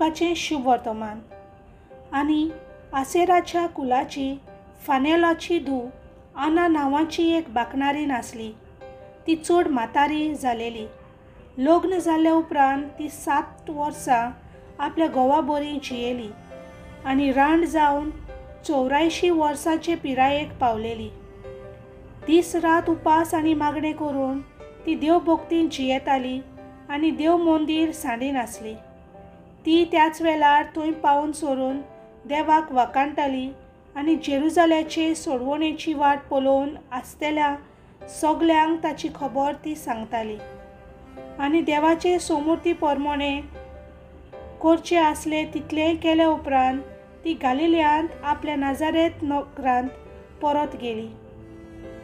लोकाचें शुभ वर्तमान. आनी आसेराच्या कुलाची फानेलाची धूव आना नांवाची एक बाकणारीण आसली. ती चड म्हातारी जालेली. लग्न जाल्या उपरांत ती 7 वर्सां आपल्या घोवा बरी जियेली आनी रांड जावन 84 वर्साचे पिरायेक पावलेली. दीस रात उपास आनी मागणें करून ती देव भक्तीन जियेताली आनी देव मंदीर सांडिनासली. ती त्याच वेळार थंय पावून सोरून देवाक वखाणटाली आनी जेरुजाल्याचे सोडवणेची वाट पळोवन आसतेल्या सगल्यांक ताची खबर ती सांगताली. आनी देवाचे सोमुर्ती प्रमाणें करचें आसलें तितलेंय केल्या उपरांत ती गालिल्यांत आपल्या नाजारेत नगरांत परत गेली.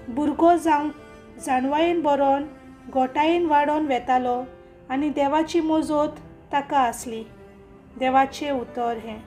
भुरगो जाणवायेन बरोवन घोटायेन वाडोवन वेतालो आनी देवाची मोजत ताका आसली. देवाचें उतर हें.